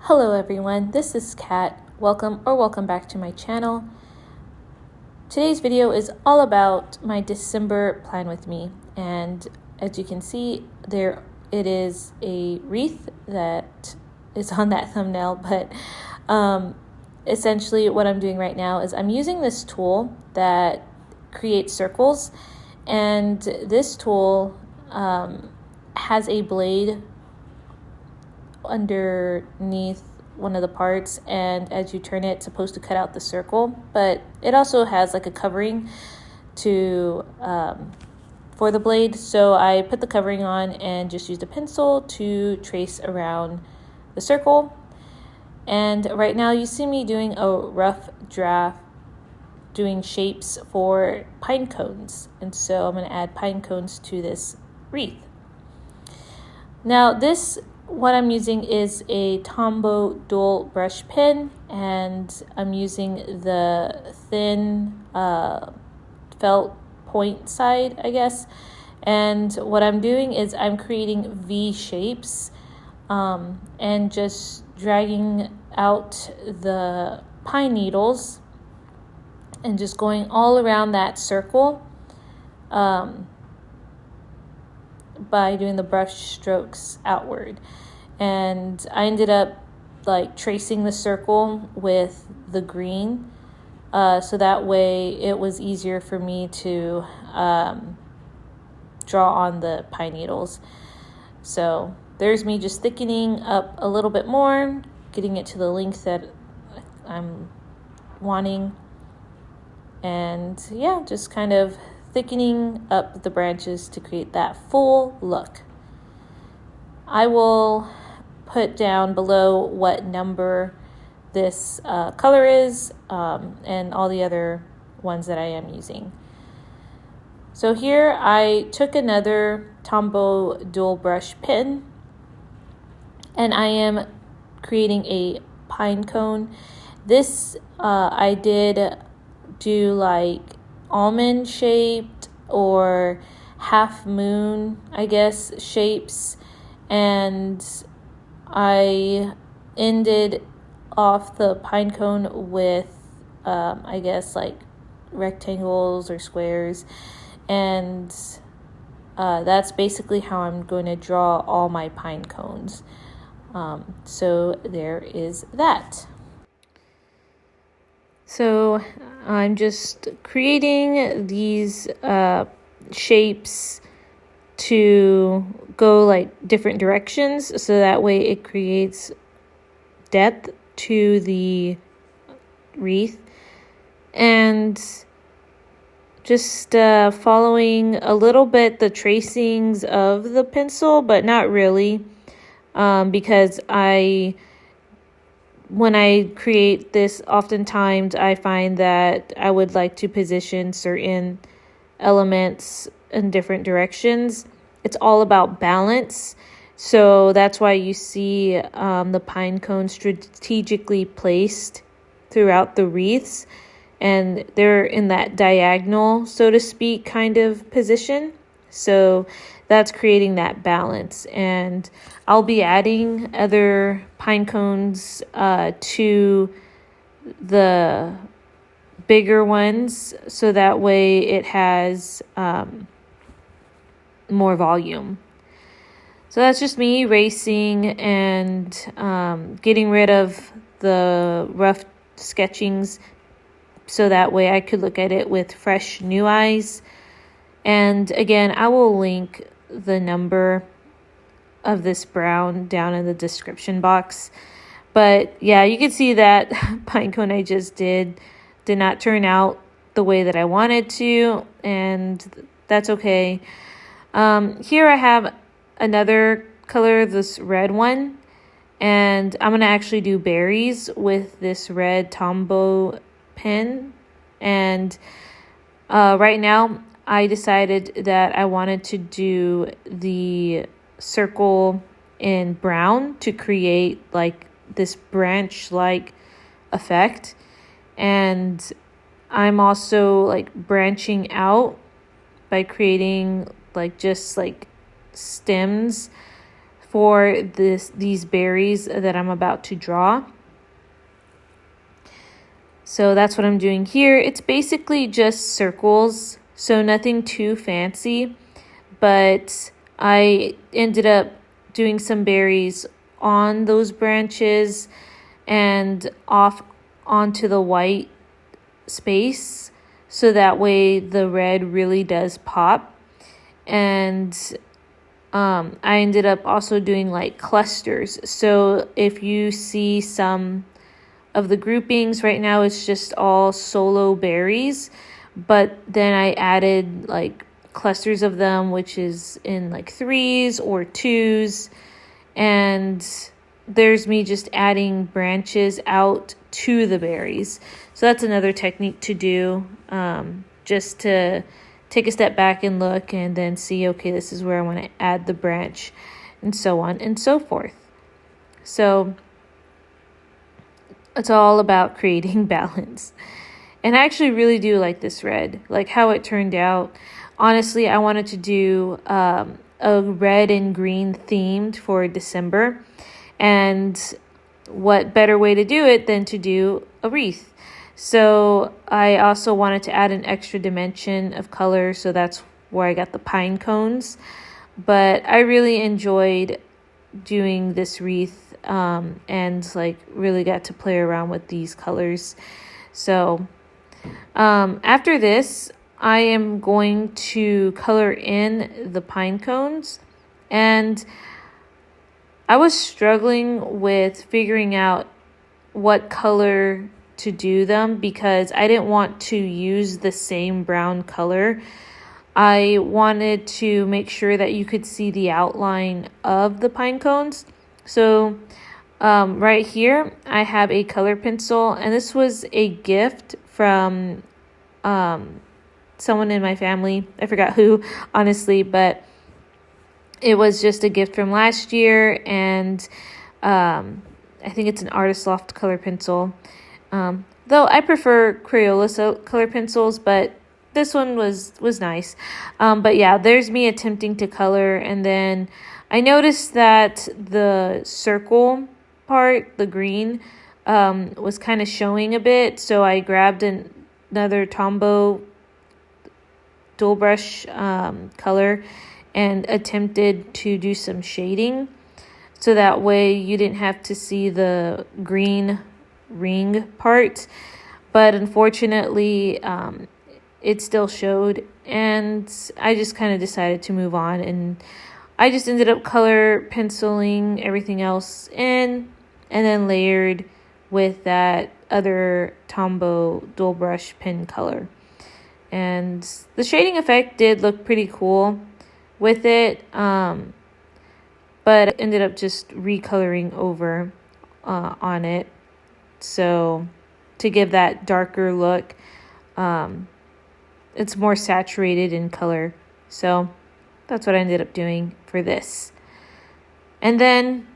Hello everyone, this is Kat. Welcome back to my channel. Today's video is all about my December plan with me, and as you can see there it is a wreath that is on that thumbnail, but essentially what I'm doing right now is I'm using this tool that creates circles, and this tool has a blade underneath one of the parts, and as you turn it, it's supposed to cut out the circle, but it also has like a covering to for the blade. So I put the covering on and just used a pencil to trace around the circle. And right now you see me doing a rough draft, doing shapes for pine cones, and so I'm going to add pine cones to this wreath. Now what I'm using is a Tombow dual brush pen, and I'm using the thin felt point side, I guess. And what I'm doing is I'm creating V shapes and just dragging out the pine needles and just going all around that circle by doing the brush strokes outward. And I ended up like tracing the circle with the green, so that way it was easier for me to draw on the pine needles. So there's me just thickening up a little bit more, getting it to the length that I'm wanting, and yeah, just kind of thickening up the branches to create that full look. I will put down below what number this color is and all the other ones that I am using. So here I took another Tombow dual brush pen, and I am creating a pine cone. This I did do like almond shaped or half moon, I guess, shapes, and I ended off the pine cone with I guess like rectangles or squares, and that's basically how I'm going to draw all my pine cones. So there is that. So I'm just creating these shapes to go like different directions, so that way it creates depth to the wreath, and just following a little bit the tracings of the pencil, but not really, because when I create this, oftentimes I find that I would like to position certain elements in different directions. It's all about balance. So that's why you see the pine cones strategically placed throughout the wreaths, and they're in that diagonal, so to speak, kind of position. So that's creating that balance, and I'll be adding other pine cones to the bigger ones, so that way it has more volume. So that's just me erasing and getting rid of the rough sketchings, so that way I could look at it with fresh new eyes. And again, I will link the number of this brown down in the description box. But yeah, you can see that pine cone I just did not turn out the way that I wanted to, and that's okay. Here I have another color, this red one, and I'm going to actually do berries with this red Tombow pen. And right now I decided that I wanted to do the circle in brown to create like this branch-like effect. And I'm also like branching out by creating like just like stems for these berries that I'm about to draw. So that's what I'm doing here. It's basically just circles, so nothing too fancy, but I ended up doing some berries on those branches and off onto the white space, so that way the red really does pop. And I ended up also doing like clusters. So if you see some of the groupings right now, it's just all solo berries, but then I added like clusters of them, which is in like 3s or 2s, and there's me just adding branches out to the berries. So that's another technique to do, just to take a step back and look and then see, okay, this is where I want to add the branch, and so on and so forth. So it's all about creating balance. And I actually really do like this red, like how it turned out. Honestly, I wanted to do a red and green themed for December. And what better way to do it than to do a wreath? So I also wanted to add an extra dimension of color, so that's where I got the pine cones. But I really enjoyed doing this wreath, and like really got to play around with these colors. So after this, I am going to color in the pine cones, and I was struggling with figuring out what color to do them because I didn't want to use the same brown color. I wanted to make sure that you could see the outline of the pine cones. So right here, I have a color pencil, and this was a gift from someone in my family. I forgot who, honestly, but it was just a gift from last year, and I think it's an Artist Loft color pencil. Though I prefer Crayola color pencils, but this one was nice. But yeah, there's me attempting to color, and then I noticed that the circle part, the green, was kind of showing a bit, so I grabbed another Tombow dual brush color and attempted to do some shading, so that way you didn't have to see the green ring part. But unfortunately, it still showed, and I just kind of decided to move on, and I just ended up color penciling everything else in, and then layered with that other Tombow dual brush pen color. And the shading effect did look pretty cool with it, but I ended up just recoloring over on it, so to give that darker look. It's more saturated in color, so that's what I ended up doing for this. And then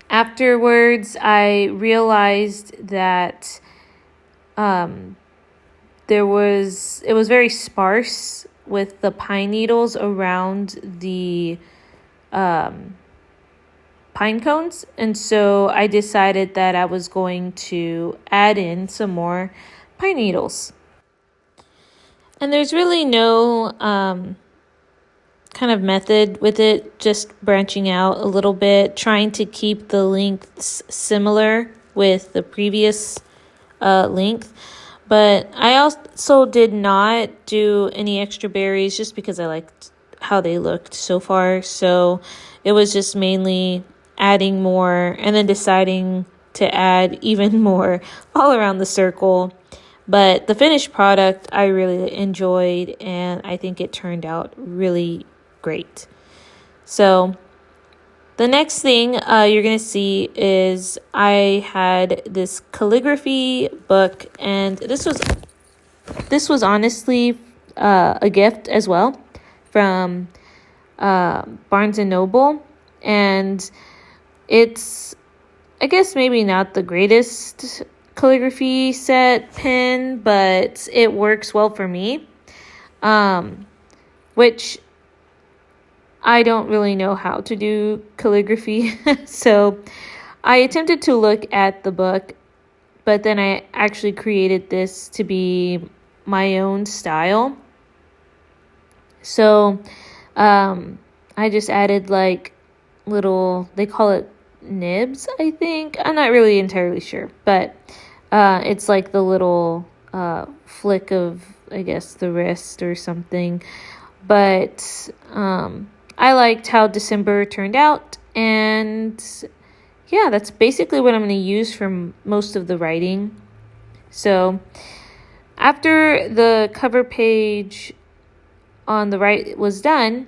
afterwards, I realized that it was very sparse with the pine needles around the pine cones, and so I decided that I was going to add in some more pine needles. And there's really no kind of method with it, just branching out a little bit, trying to keep the lengths similar with the previous length. But I also did not do any extra berries just because I liked how they looked so far. So it was just mainly adding more and then deciding to add even more all around the circle. But the finished product I really enjoyed, and I think it turned out really great. So the next thing you're going to see is I had this calligraphy book, and this was honestly a gift as well from Barnes & Noble, and it's, I guess, maybe not the greatest calligraphy set pen, but it works well for me, which I don't really know how to do calligraphy. So I attempted to look at the book, but then I actually created this to be my own style. So I just added like little, they call it nibs, I think. I'm not really entirely sure, but it's like the little flick of, I guess, the wrist or something. But I liked how December turned out, and yeah, that's basically what I'm going to use for most of the writing. So after the cover page on the right was done,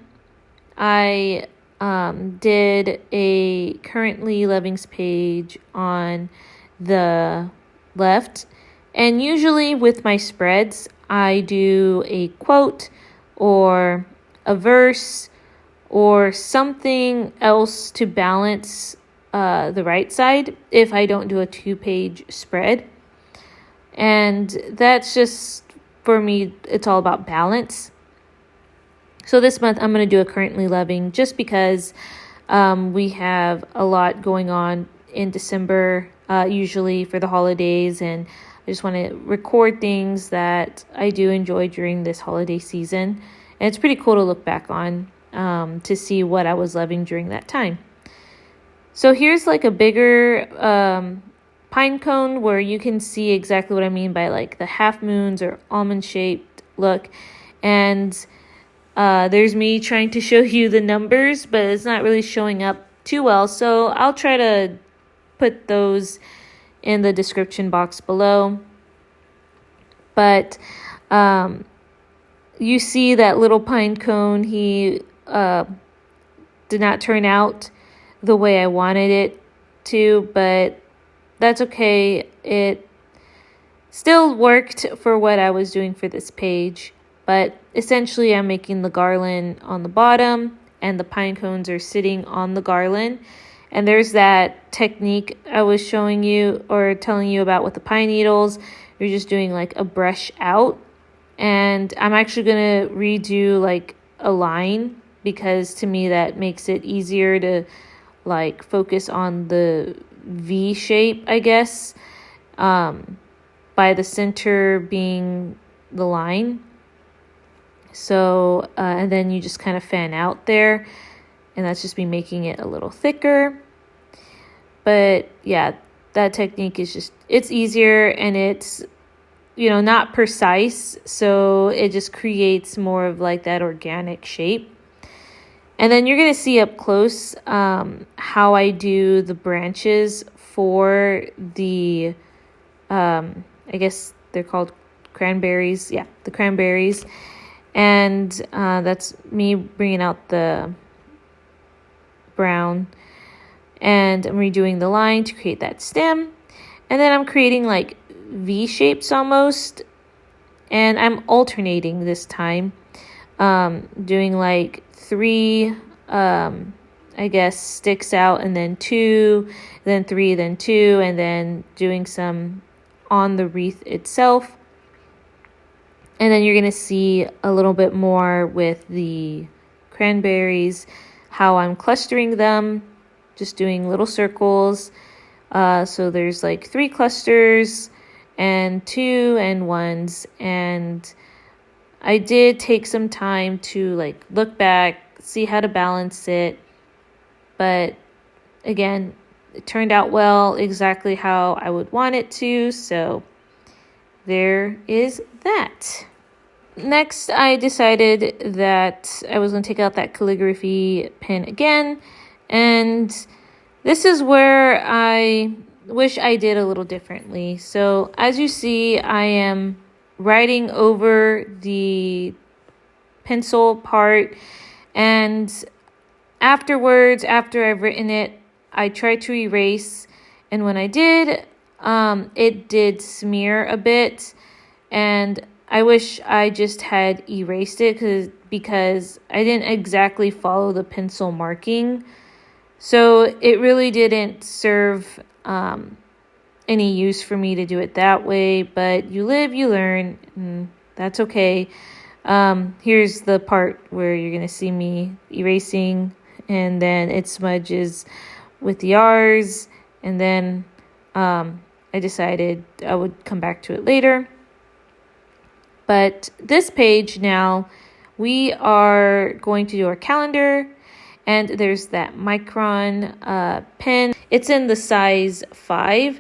I did a currently Loving's page on the left. And usually with my spreads, I do a quote or a verse or something else to balance the right side if I don't do a 2-page spread. And that's just, for me, it's all about balance. So this month I'm going to do a currently loving just because we have a lot going on in December, usually for the holidays, and I just want to record things that I do enjoy during this holiday season. And it's pretty cool to look back on to see what I was loving during that time. So here's like a bigger pine cone where you can see exactly what I mean by like the half moons or almond shaped look. And there's me trying to show you the numbers, but it's not really showing up too well. So I'll try to put those in the description box below. But you see that little pine cone, he did not turn out the way I wanted it to, but that's okay. It still worked for what I was doing for this page. But essentially, I'm making the garland on the bottom, and the pine cones are sitting on the garland. And there's that technique I was showing you or telling you about with the pine needles. You're just doing like a brush out. And I'm actually going to redo like a line, because to me that makes it easier to like focus on the V shape, I guess, by the center being the line. So, and then you just kind of fan out there, and that's just me making it a little thicker. But yeah, that technique is just, it's easier, and it's, you know, not precise. So it just creates more of like that organic shape. And then you're going to see up close how I do the branches for the, I guess they're called cranberries. Yeah, the cranberries. And that's me bringing out the brown. And I'm redoing the line to create that stem. And then I'm creating like V shapes almost. And I'm alternating this time. Doing like 3, I guess, sticks out, and then 2, then 3, then 2, and then doing some on the wreath itself. And then you're going to see a little bit more with the cranberries, how I'm clustering them, just doing little circles. So there's like 3 clusters and 2 and 1s. And I did take some time to like look back, see how to balance it. But again, it turned out well, exactly how I would want it to. So there is that. Next, I decided that I was going to take out that calligraphy pen again. And this is where I wish I did a little differently. So as you see, I am writing over the pencil part, and afterwards, after I've written it, I tried to erase, and when I did, it did smear a bit, and I wish I just had erased it because I didn't exactly follow the pencil marking, so it really didn't serve any use for me to do it that way. But you live, you learn, and that's okay. Here's the part where you're going to see me erasing, and then it smudges with the R's, and then I decided I would come back to it later. But this page now, we are going to do our calendar, and there's that micron pen. It's in the size 5,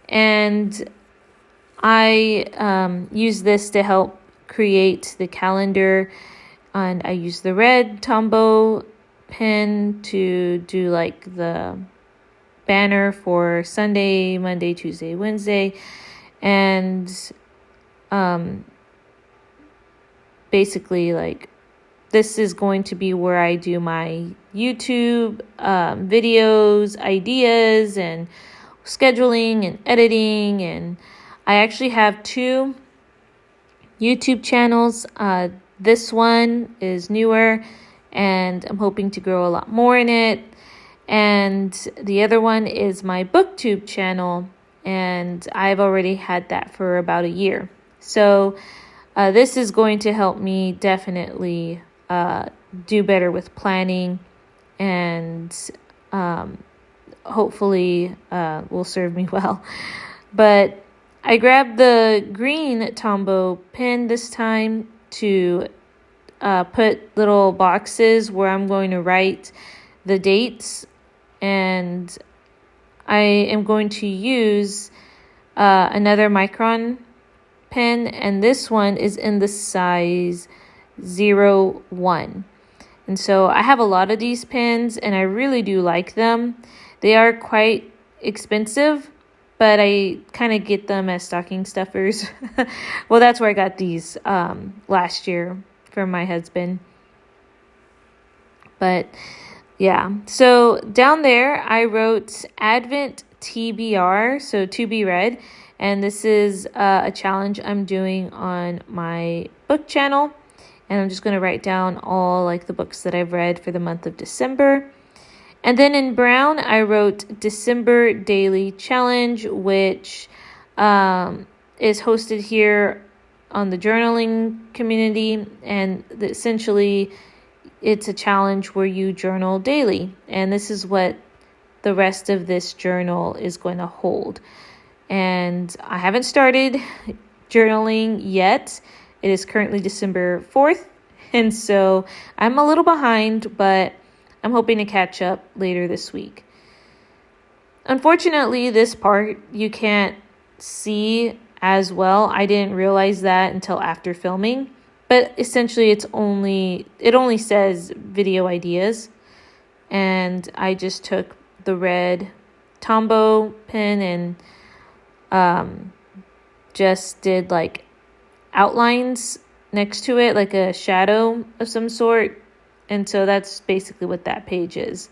and I use this to help create the calendar, and I use the red Tombow pen to do like the banner for Sunday, Monday, Tuesday, Wednesday, and basically like this is going to be where I do my YouTube videos, ideas, and scheduling and editing. And I actually have 2 YouTube channels. This one is newer, and I'm hoping to grow a lot more in it. And the other one is my BookTube channel, and I've already had that for about a year. So this is going to help me definitely do better with planning, and hopefully will serve me well. But I grabbed the green Tombow pen this time to put little boxes where I'm going to write the dates, and I am going to use another micron pen, and this one is in the size 01. And so I have a lot of these pens, and I really do like them. They are quite expensive, but I kind of get them as stocking stuffers. Well, that's where I got these last year from my husband. But yeah, so down there I wrote Advent TBR, so to be read. And this is a challenge I'm doing on my book channel. And I'm just going to write down all like the books that I've read for the month of December. And then in brown, I wrote December Daily Challenge, which is hosted here on the journaling community. And essentially, it's a challenge where you journal daily. And this is what the rest of this journal is going to hold. And I haven't started journaling yet. It is currently December 4th. And so I'm a little behind, but I'm hoping to catch up later this week. Unfortunately, this part you can't see as well. I didn't realize that until after filming. But essentially, it only says video ideas. And I just took the red Tombow pen and just did like outlines next to it, like a shadow of some sort. And so that's basically what that page is.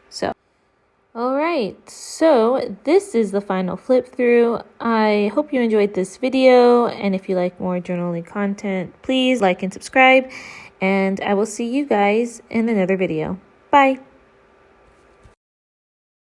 So, all right, so this is the final flip through. I hope you enjoyed this video, and if you like more journaling content, please like and subscribe, and I will see you guys in another video. Bye.